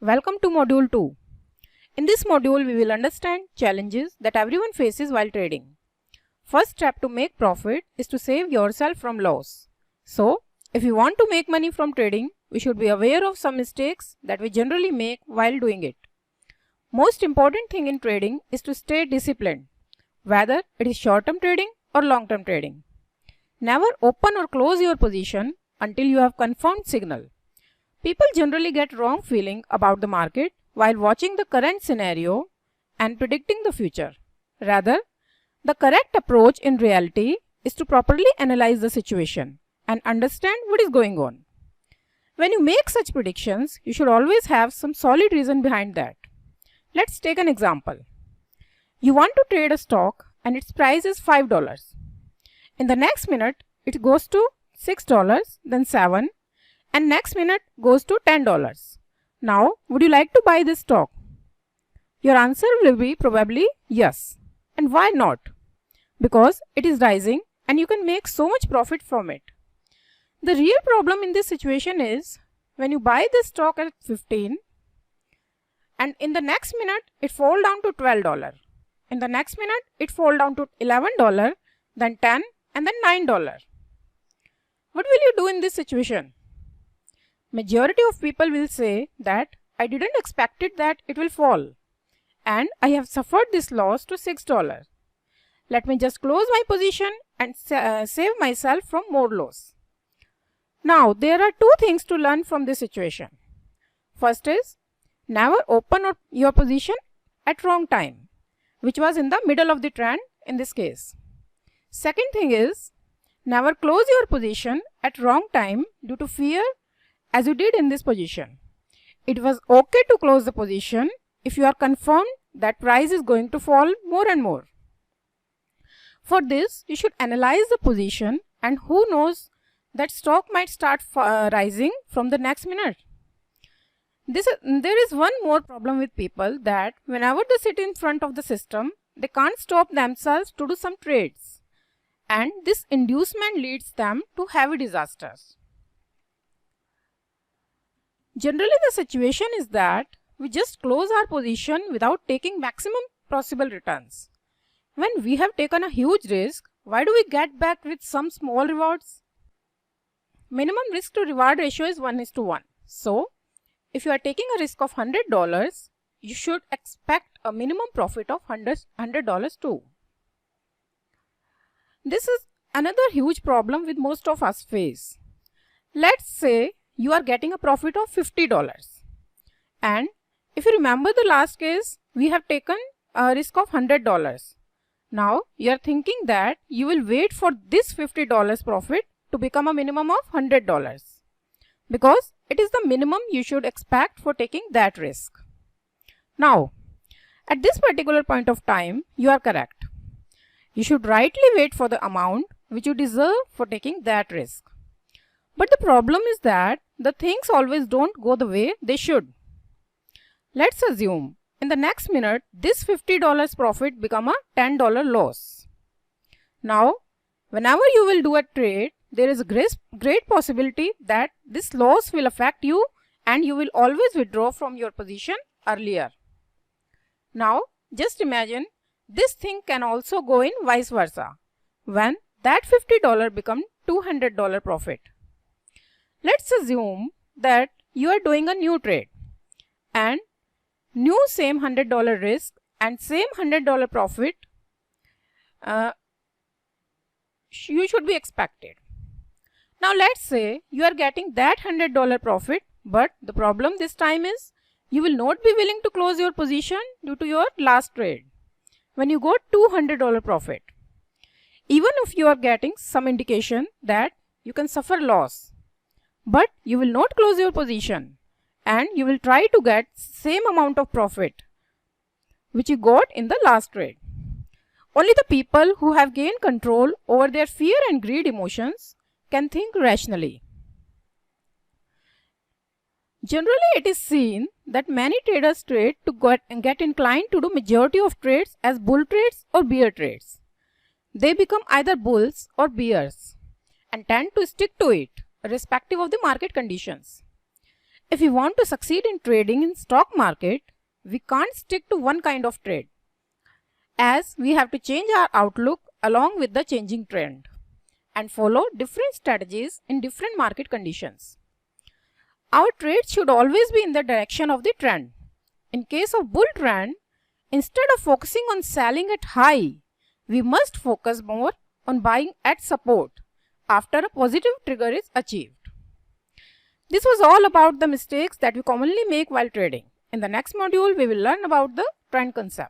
Welcome to Module 2. In this module, we will understand challenges that everyone faces while trading. First step to make profit is to save yourself from loss. So, if you want to make money from trading, we should be aware of some mistakes that we generally make while doing it. Most important thing in trading is to stay disciplined, whether it is short-term trading or long-term trading. Never open or close your position until you have confirmed signal. People generally get wrong feeling about the market while watching the current scenario and predicting the future. Rather, the correct approach in reality is to properly analyze the situation and understand what is going on. When you make such predictions, you should always have some solid reason behind that. Let's take an example. You want to trade a stock and its price is $5. In the next minute, it goes to $6, then $7, and next minute goes to $10. Now, would you like to buy this stock? Your answer will be probably yes. And why not? Because it is rising and you can make so much profit from it. The real problem in this situation is when you buy this stock at 15 and in the next minute it fall down to $12. In the next minute it fall down to $11, then $10 and then $9. What will you do in this situation? Majority of people will say that I didn't expect it that it will fall and I have suffered this loss to $6. Let me just close my position and save myself from more loss. Now there are two things to learn from this situation. First is never open your position at wrong time, which was in the middle of the trend in this case. Second thing is never close your position at wrong time due to fear as you did in this position. It was okay to close the position if you are confirmed that price is going to fall more and more. For this, you should analyze the position and who knows that stock might start rising from the next minute. There is one more problem with people that whenever they sit in front of the system, they can't stop themselves to do some trades. And this inducement leads them to heavy disasters. Generally, the situation is that we just close our position without taking maximum possible returns. When we have taken a huge risk, why do we get back with some small rewards? Minimum risk to reward ratio is 1:1. So, if you are taking a risk of $100, you should expect a minimum profit of $100 too. This is another huge problem with most of us face. Let's say you are getting a profit of $50. And if you remember the last case, we have taken a risk of $100. Now you are thinking that you will wait for this $50 profit to become a minimum of $100 because it is the minimum you should expect for taking that risk. Now, at this particular point of time, you are correct. You should rightly wait for the amount which you deserve for taking that risk. But the problem is that the things always don't go the way they should. Let's assume in the next minute this $50 profit become a $10 loss. Now, whenever you will do a trade, there is a great possibility that this loss will affect you and you will always withdraw from your position earlier. Now, just imagine this thing can also go in vice versa when that $50 become $200 profit. Let's assume that you are doing a new trade and new same $100 risk and same $100 profit you should be expected. Now let's say you are getting that $100 profit, but the problem this time is you will not be willing to close your position due to your last trade when you got $200 profit. Even if you are getting some indication that you can suffer loss, but you will not close your position and you will try to get same amount of profit which you got in the last trade. Only the people who have gained control over their fear and greed emotions can think rationally. Generally, it is seen that many traders trade to get inclined to do majority of trades as bull trades or bear trades. They become either bulls or bears and tend to stick to it, irrespective of the market conditions. If we want to succeed in trading in stock market, we can't stick to one kind of trade, as we have to change our outlook along with the changing trend and follow different strategies in different market conditions. Our trade should always be in the direction of the trend. In case of bull trend, instead of focusing on selling at high, we must focus more on buying at support after a positive trigger is achieved. This was all about the mistakes that we commonly make while trading. In the next module, we will learn about the trend concept.